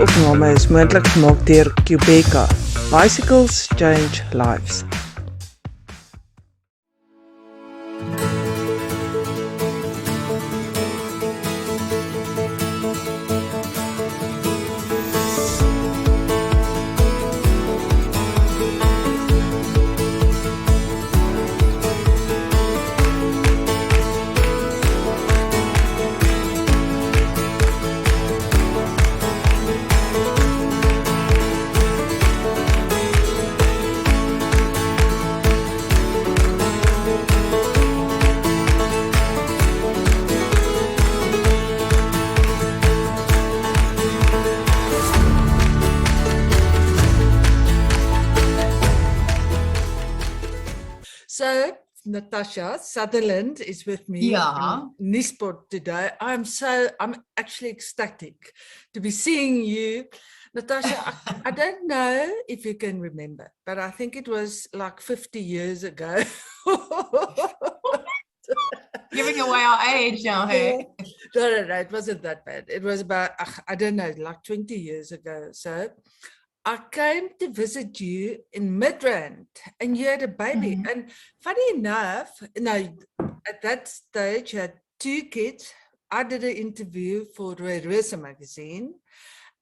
opname is moontlik gemaak deur Quebeca. Bicycles change lives. So, Natasha Sutherland is with me Yeah. in Nuuspod today. I'm actually ecstatic to be seeing you. Natasha, I don't know if you can remember, but I think it was like 50 years ago. Giving away our age now, hey? No, it wasn't that bad. It was about, I don't know, like 20 years ago. So I came to visit you in Midrand and you had a baby. Mhm. And funny enough, at that stage, you had 2 kids. I did an interview for Teresa magazine.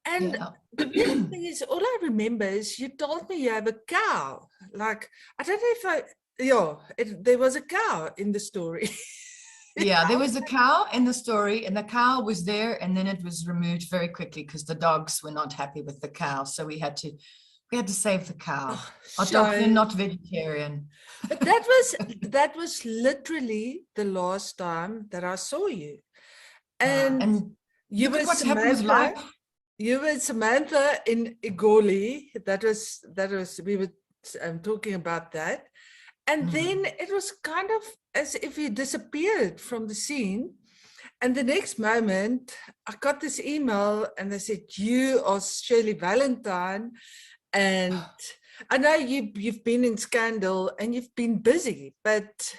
And Yeah. the weird thing is, all I remember is you told me you have a cow. Like, I don't know if there was a cow in the story. Yeah, there was a cow in the story, and the cow was there, and then it was removed very quickly because the dogs were not happy with the cow. So we had to save the cow. Our dogs are Shame. not vegetarian. But that was literally the last time that I saw you. And you look were at what's happened with life. You were Samantha in Igoli. That was we were talking about that. And then it was kind of as if you disappeared from the scene. And the next moment, I got this email and they said, you are Shirley Valentine. And I know you've been in Scandal and you've been busy, but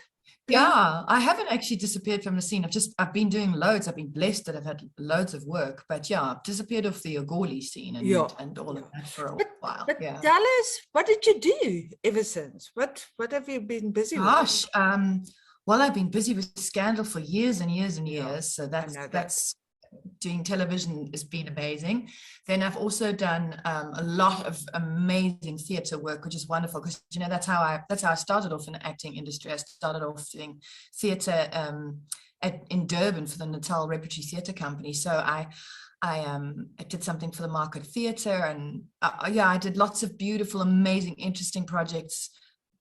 Yeah, I haven't actually disappeared from the scene. I've been doing loads. I've been blessed that I've had loads of work, but yeah, I've disappeared off the Ogoli scene and all of that for a while. But Yeah. tell us, what did you do ever since? What have you been busy with? Gosh, well, I've been busy with Scandal for years and years and years. So that's doing television has been amazing. Then I've also done a lot of amazing theatre work, which is wonderful because that's how I started off in the acting industry. I started off doing theatre in Durban for the Natal Repertory Theatre Company. So I did something for the Market Theatre, and I did lots of beautiful, amazing, interesting projects,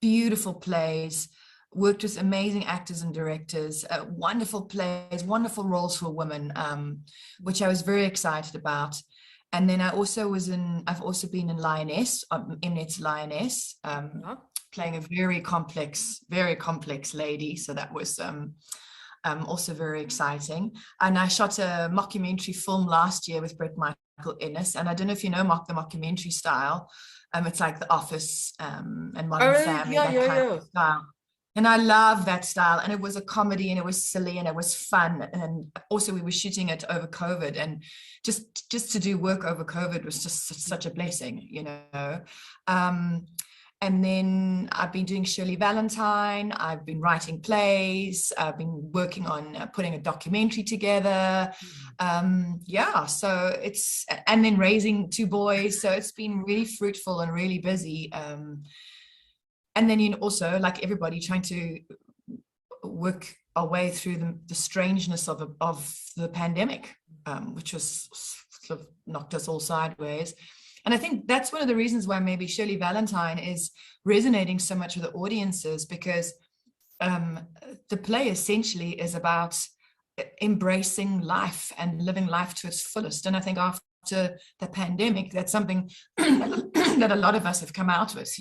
beautiful plays. Worked with amazing actors and directors, wonderful plays, wonderful roles for women, which I was very excited about. And then I've also been in Lioness, Mnet's Lioness, playing a very complex lady. So that was also very exciting. And I shot a mockumentary film last year with Brett Michael Ennis. And I don't know if you know the mockumentary style. It's like The Office and Modern Family, that kind of style. And I love that style. And it was a comedy and it was silly and it was fun. And also we were shooting it over COVID, and just to do work over COVID was just such a blessing, And then I've been doing Shirley Valentine. I've been writing plays. I've been working on putting a documentary together. So and then raising 2 boys. So it's been really fruitful and really busy. And then also, like everybody, trying to work our way through the strangeness of the pandemic, which was sort of knocked us all sideways. And I think that's one of the reasons why maybe Shirley Valentine is resonating so much with the audiences, because the play essentially is about embracing life and living life to its fullest. And I think after the pandemic, that's something that a lot of us have come out with.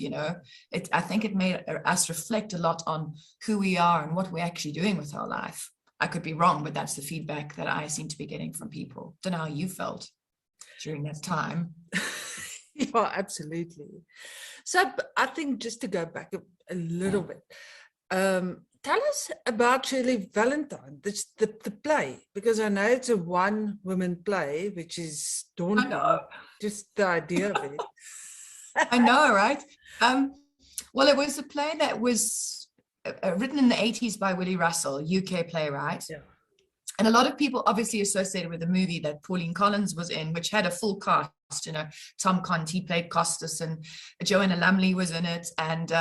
I think it made us reflect a lot on who we are and what we're actually doing with our life. I could be wrong, but that's the feedback that I seem to be getting from people. Don't know how you felt during that time. Yeah, absolutely. So I think just to go back a little bit, tell us about Shirley Valentine, the play, because I know it's a one-woman play, which is daunting, just the idea of it. I know, right? Well, it was a play that was written in the 80s by Willie Russell, UK playwright. Yeah. And a lot of people obviously associated with the movie that Pauline Collins was in, which had a full cast, Tom Conti played Costas and Joanna Lumley was in it. And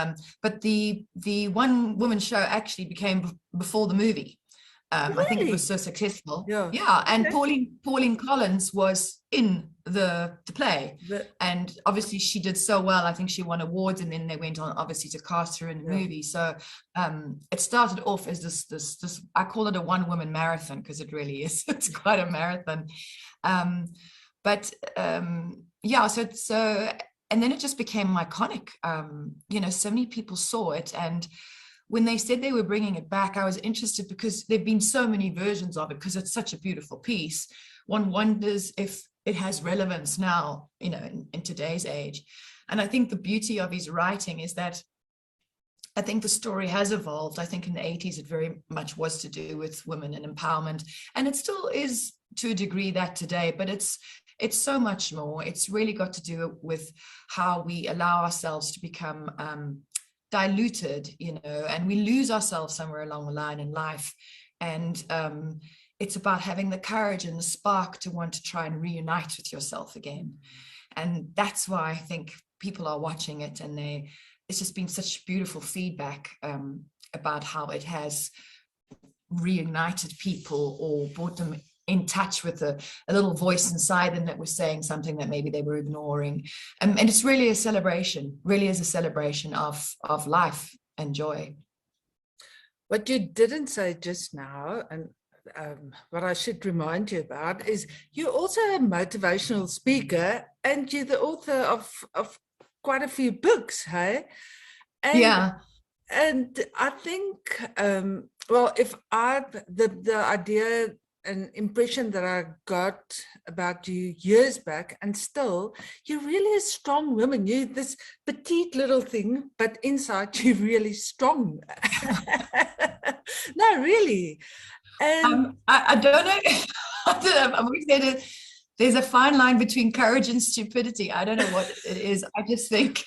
but the one woman show actually became before the movie. Really? I think it was so successful. Yeah. And Pauline Collins was in the play. And obviously she did so well. I think she won awards, and then they went on obviously to cast her in the movie. So it started off as this I call it a one-woman marathon, because it really is. It's quite a marathon. So and then it just became iconic. So many people saw it, and when they said they were bringing it back, I was interested because there've been so many versions of it, because it's such a beautiful piece. One wonders if it has relevance now, in today's age. And I think the beauty of his writing is that I think the story has evolved. I think in the 80s, it very much was to do with women and empowerment. And it still is to a degree that today, but it's so much more. It's really got to do with how we allow ourselves to become diluted, and we lose ourselves somewhere along the line in life. And it's about having the courage and the spark to want to try and reunite with yourself again. And that's why I think people are watching it, and it's just been such beautiful feedback about how it has reunited people or brought them in touch with a little voice inside them that was saying something that maybe they were ignoring. And it's really a celebration, really is a celebration of life and joy. What you didn't say just now, and what I should remind you about, is you're also a motivational speaker, and you're the author of quite a few books, hey? And, and I think, if the idea an impression that I got about you years back, and still, you're really a strong woman. You're this petite little thing, but inside you're really strong. No, really. And I don't know. I'm saying there's a fine line between courage and stupidity. I don't know what it is. I just think,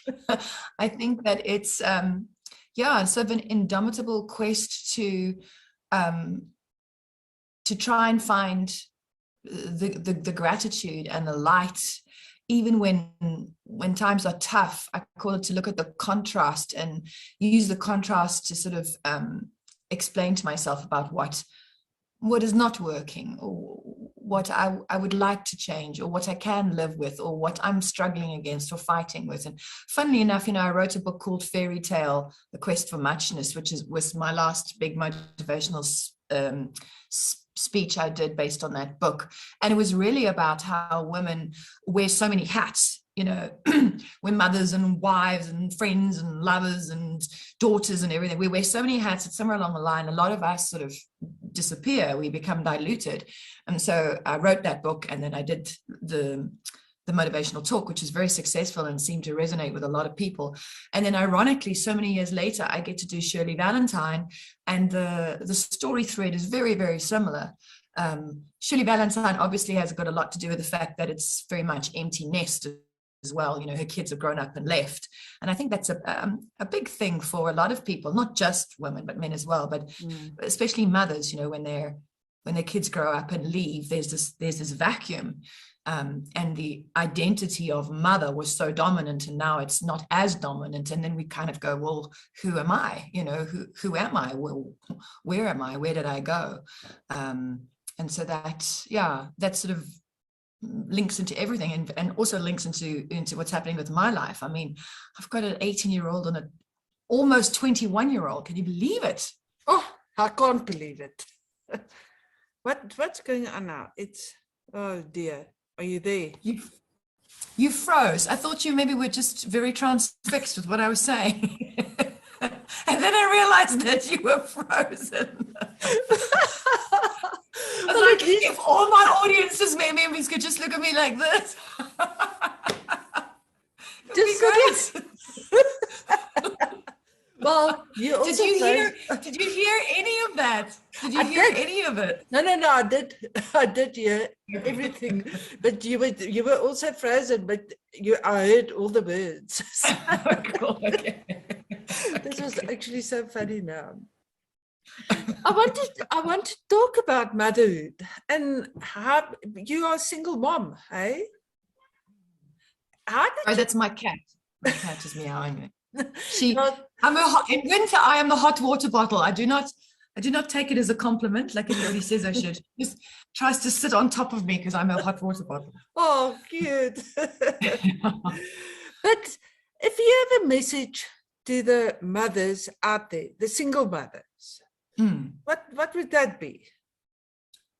I think that it's, sort of an indomitable quest to try and find the gratitude and the light, even when times are tough. I call it to look at the contrast and use the contrast to sort of explain to myself about what is not working, or what I would like to change, or what I can live with, or what I'm struggling against or fighting with. And funnily enough, I wrote a book called Fairy Tale, The Quest for Muchness, which was my last big motivational speech I did based on that book. And it was really about how women wear so many hats. We're mothers and wives and friends and lovers and daughters and everything. We wear so many hats that somewhere along the line, a lot of us sort of disappear. We become diluted. And so I wrote that book, and then I did the motivational talk, which was very successful and seemed to resonate with a lot of people. And then ironically, so many years later, I get to do Shirley Valentine, and the story thread is very, very similar. Shirley Valentine obviously has got a lot to do with the fact that it's very much empty nest as well. Her kids have grown up and left. And I think that's a big thing for a lot of people, not just women, but men as well, but especially mothers, when their kids grow up and leave, there's this vacuum. And the identity of mother was so dominant, and now it's not as dominant. And then we kind of go, well, who am I? Who am I? Well, where am I? Where did I go? And so that sort of links into everything, and also links into what's happening with my life. I mean, I've got an 18-year-old and an almost 21-year-old. Can you believe it? Oh, I can't believe it. What's going on now? Oh dear. Are you there? You froze. I thought you maybe were just very transfixed with what I was saying. And then I realized that you were frozen. I was like, if all my audiences, members could just look at me like this. Just Well, you also Did you hear any of that? Did you I hear did. any of it? No, I did hear everything, but you were also frozen, but I heard all the words. Oh, cool. Okay. This was actually so funny now. I want to talk about motherhood and how you are a single mom, hey? How did That's my cat. My cat is meowing. Well, In winter, I am the hot water bottle. I do not take it as a compliment, like everybody says I should. Just tries to sit on top of me because I'm a hot water bottle. Oh, cute. But if you have a message to the mothers out there, the single mothers, what would that be?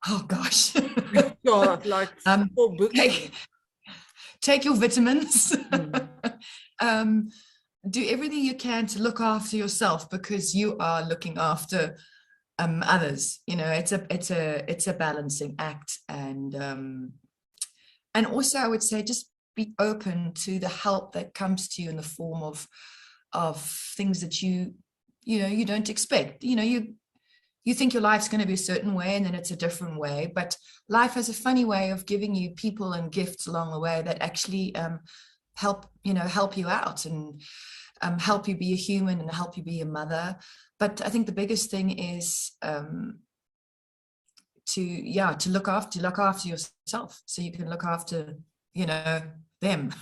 Oh gosh. Oh, like 4 books. Take your vitamins. Do everything you can to look after yourself, because you are looking after others. You know, it's a balancing act, and also I would say just be open to the help that comes to you in the form of things that you don't expect. You know, you think your life's going to be a certain way, and then it's a different way, but life has a funny way of giving you people and gifts along the way that actually help you out and help you be a human and help you be a mother. But I think the biggest thing is to look after yourself, so you can look after them.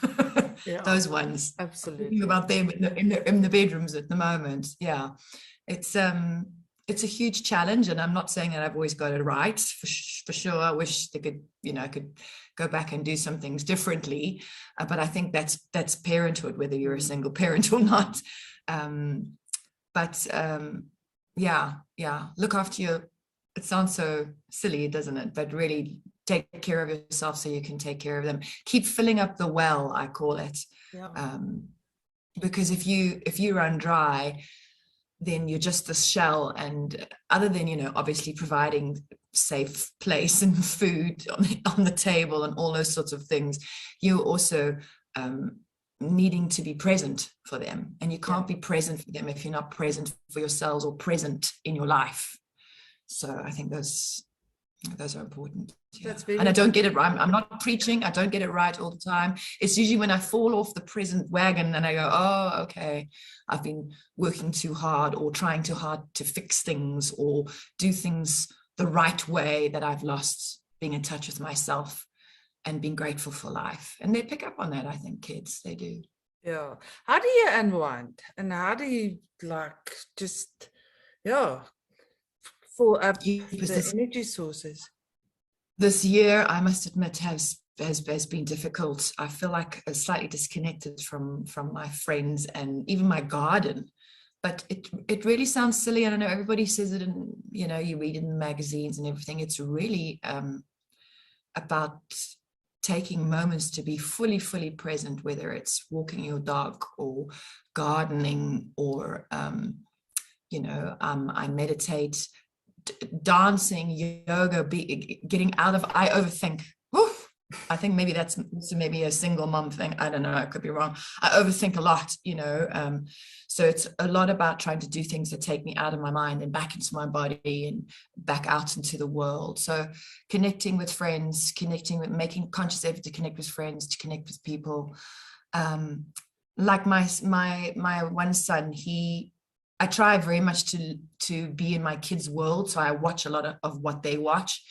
Yeah, those ones. absolutely. Thinking about them in the bedrooms at the moment. Yeah, it's a huge challenge, and I'm not saying that I've always got it right. For sure, I wish they could go back and do some things differently. But I think that's parenthood, whether you're a single parent or not. Look after your. It sounds so silly, doesn't it? But really take care of yourself so you can take care of them. Keep filling up the well, I call it. Yeah. Because if you run dry, then you're just this shell, and other than obviously providing safe place and food on the table and all those sorts of things, you're also needing to be present for them, and you can't be present for them if you're not present for yourselves or present in your life. So I think those are important. Yeah. And I don't get it right. I'm not preaching. I don't get it right all the time. It's usually when I fall off the present wagon and I go, oh, okay, I've been working too hard or trying too hard to fix things or do things the right way, that I've lost being in touch with myself and being grateful for life. And they pick up on that, I think, kids, they do. Yeah. How do you unwind? And how do you fill up the energy sources? This year, I must admit, has been difficult. I feel like slightly disconnected from my friends and even my garden. But it really sounds silly. I don't know, everybody says it, and you read it in the magazines and everything. It's really about taking moments to be fully present, whether it's walking your dog or gardening or I meditate, dancing, yoga, getting out of. I overthink. Oof. I think maybe that's maybe a single mom thing. I don't know. I could be wrong. I overthink a lot, so it's a lot about trying to do things that take me out of my mind and back into my body and back out into the world. So connecting with friends, making conscious effort to connect with friends, to connect with people. Like my one son, I try very much to be in my kids' world. So I watch a lot of what they watch.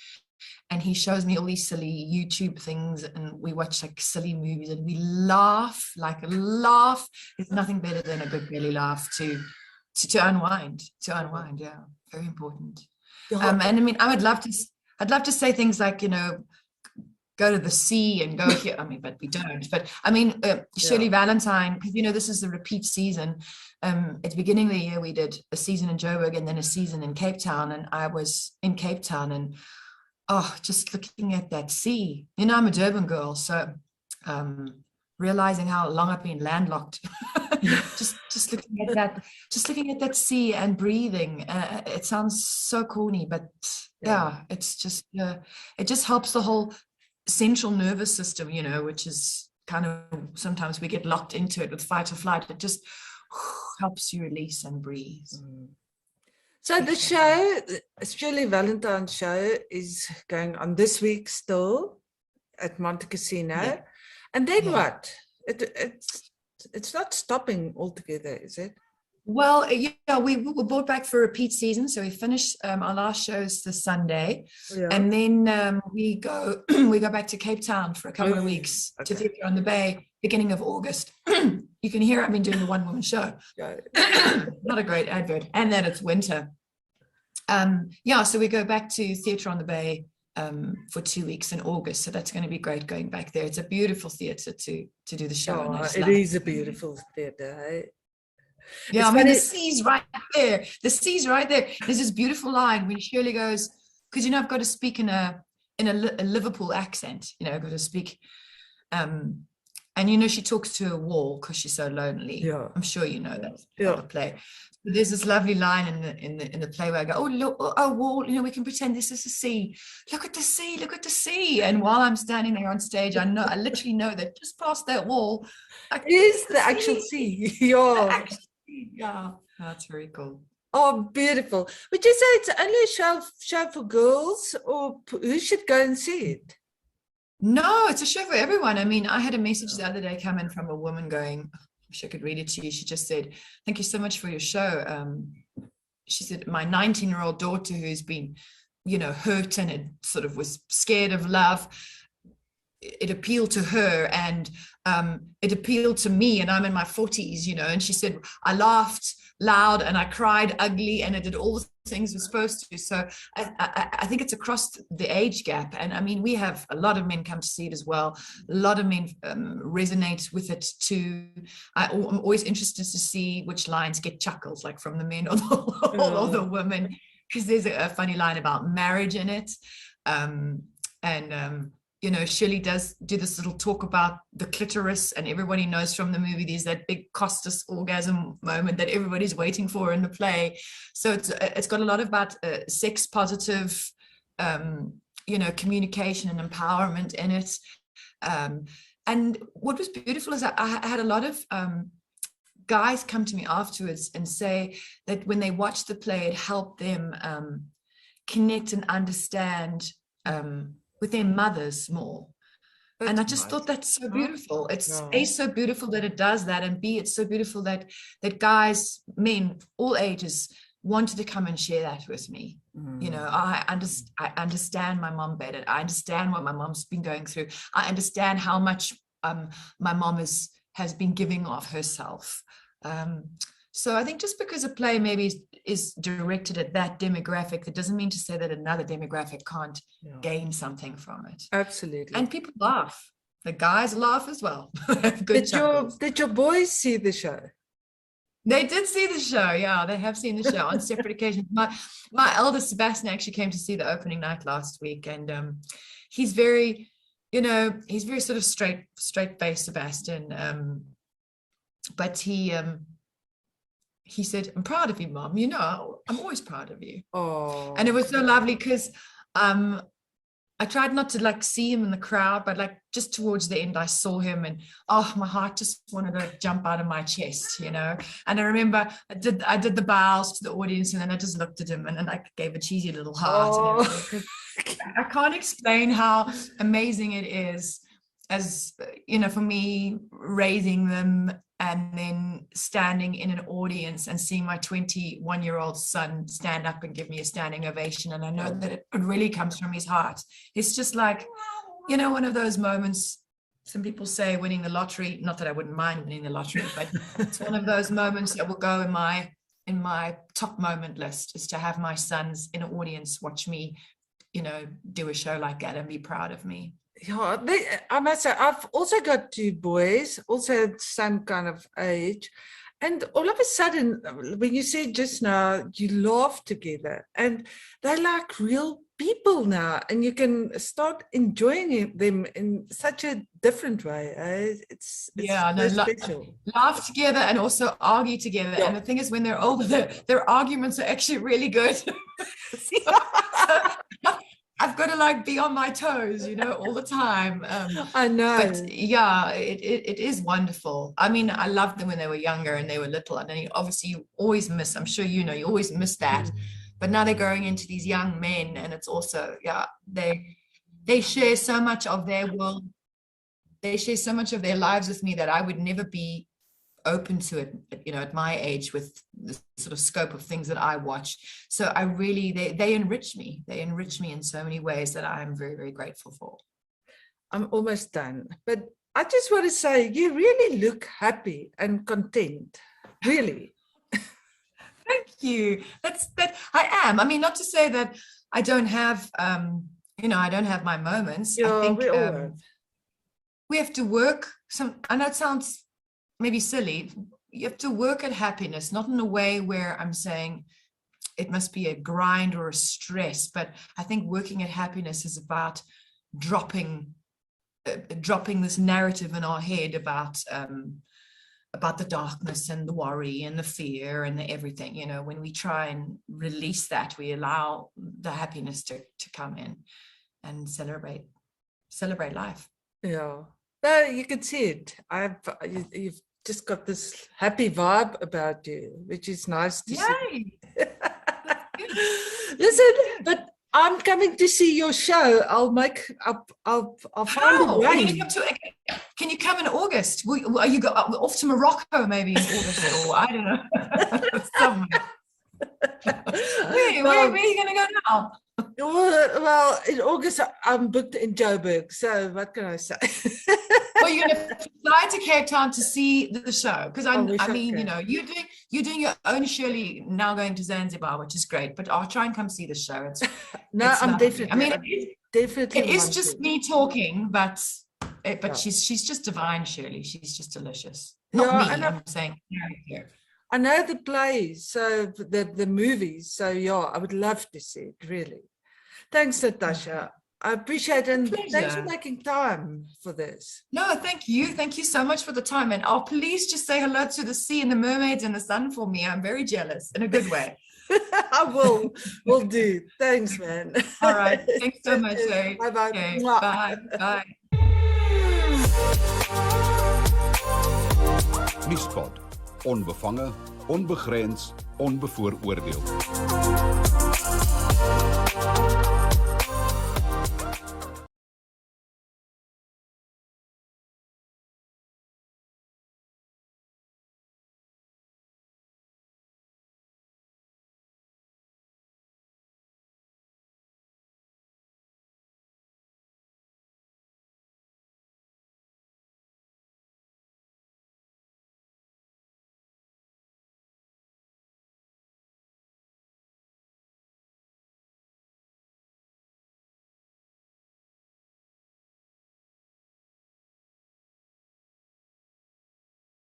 And he shows me all these silly YouTube things, and we watch like silly movies and we laugh. There's nothing better than a good belly laugh to unwind. Yeah, very important. And I mean, I'd love to say things like, go to the sea and go here. I mean, but we don't. But I mean, Shirley Valentine, because this is the repeat season. At the beginning of the year, we did a season in Joburg and then a season in Cape Town, and I was in Cape Town and just looking at that sea. I'm a Durban girl, so realizing how long I've been landlocked. just looking at that sea and breathing. It sounds so corny, but it's just it just helps the whole central nervous system, which is kind of, sometimes we get locked into it with fight or flight. It just helps you release and breathe. So the show, Shirley Valentine's show, is going on this week still at Monte Cassino. Yeah. And then what? It's not stopping altogether, is it? Well, yeah, we were brought back for repeat season. So we finished our last shows this Sunday. Yeah. And then we go back to Cape Town for a couple of weeks to Theatre on the Bay, beginning of August. You can hear I've been doing the one-woman show. Not a great advert. And then it's winter. So we go back to Theatre on the Bay for 2 weeks in August. So that's going to be great going back there. It's a beautiful theatre to do the show. Oh, it is a beautiful theatre, eh? Yeah, I mean, the sea's right there. The sea's right there. There's this beautiful line when Shirley goes, because, I've got to speak in a Liverpool accent, I've got to speak. And, she talks to a wall because she's so lonely. Yeah. I'm sure you know that. Yeah. The play. But there's this lovely line in the play where I go, oh, look, oh, wall, we can pretend this is the sea. Look at the sea, look at the sea. And while I'm standing there on stage, I literally know that just past that wall is the actual sea. Yeah. Yeah, that's very cool. Oh, beautiful. Would you say it's only a show for girls, or who should go and see it? No, it's a show for everyone. I mean, I had a message the other day come in from a woman going, I wish I could read it to you. She just said, thank you so much for your show. She said, my 19-year-old daughter who's been, hurt and sort of was scared of love, it appealed to her, and it appealed to me, and I'm in my 40s, and she said, I laughed loud and I cried ugly, and I did all the things we're supposed to. So I think it's across the age gap. And I mean, we have a lot of men come to see it as well. A lot of men resonate with it too. I'm always interested to see which lines get chuckles, like from the men or the women, because there's a funny line about marriage in it. Shirley does do this little talk about the clitoris, and everybody knows from the movie there's that big Costas orgasm moment that everybody's waiting for in the play. So it's got a lot about sex positive, communication and empowerment in it. And what was beautiful is I had a lot of guys come to me afterwards and say that when they watched the play, it helped them connect and understand with their mothers more. And I just thought that's so beautiful. It's A, so beautiful that it does that, and B, it's so beautiful that guys, men, all ages, wanted to come and share that with me. I understand my mom better. I understand what my mom's been going through. I understand how much my mom has been giving of herself. So I think just because a play maybe is directed at that demographic, that doesn't mean to say that another demographic can't gain something from it. Absolutely. And people laugh. The guys laugh as well. Did your boys see the show? They did see the show. Yeah, they have seen the show on separate occasions. My eldest Sebastian actually came to see the opening night last week, and he's very sort of straight-faced Sebastian, but he said, I'm proud of you, Mom. I'm always proud of you. Oh. And it was so lovely because I tried not to see him in the crowd, but just towards the end, I saw him, and my heart just wanted to jump out of my chest, And I remember I did the bows to the audience, and then I just looked at him and I gave a cheesy little heart. Oh. And I can't explain how amazing it is, as for me, raising them and then standing in an audience and seeing my 21-year-old son stand up and give me a standing ovation. And I know that it really comes from his heart. It's just one of those moments, some people say winning the lottery, not that I wouldn't mind winning the lottery, but it's one of those moments that will go in my top moment list, is to have my sons in an audience watch me, do a show like that and be proud of me. Yeah, I must say, I've also got two boys, also the same kind of age. And all of a sudden, when you said just now, you laugh together, and they're like real people now, and you can start enjoying them in such a different way. It's special. Laugh together and also argue together. Yeah. And the thing is, when they're older, their arguments are actually really good. I've got a like be on my toes, all the time. I know. But yeah, it is wonderful. I mean, I loved them when they were younger and they were little. And then obviously you always miss, I'm sure you always miss that. But now they're growing into these young men, and it's also, they share so much of their world. They share so much of their lives with me that I would never be open to it, at my age, with the sort of scope of things that I watch. So I really, they enrich me. They enrich me in so many ways that I'm very, very grateful for. I'm almost done, but I just want to say, you really look happy and content, really. Thank you. That I am. I mean, not to say that I don't have, I don't have my moments. Yeah, I think we all have. We have to work. I know it sounds maybe silly. You have to work at happiness, not in a way where I'm saying it must be a grind or a stress, but I think working at happiness is about dropping this narrative in our head about the darkness and the worry and the fear and the everything. When we try and release that, we allow the happiness to come in and celebrate life. Yeah. No, you can see it. You've just got this happy vibe about you, which is nice to see. Listen, but I'm coming to see your show. I'll find a way. Can you come in August? Are you off to Morocco maybe in August, or I don't know, somewhere? Where are you going to go now? Well, in August I'm booked in Joburg, so what can I say? Well, you're going to fly to Cape Town to see the show, because I mean, you're doing your own Shirley now going to Zanzibar, which is great. But I'll try and come see the show. I'm definitely. I mean, definitely. It is just me talking, but she's just divine, Shirley. She's just delicious. Not me. I'm saying character. I know the plays, so the movies. So I would love to see it. Really. Thanks, Natasha. I appreciate it, and thanks for making time for this. No, thank you. Thank you so much for the time. And please just say hello to the sea and the mermaids and the sun for me. I'm very jealous in a good way. I will. Will do. Thanks, man. All right. Thanks so much. Bye-bye. Okay. Bye. Bye. Nuuspod. Onbevange, onbegrens, onbevooroordeel.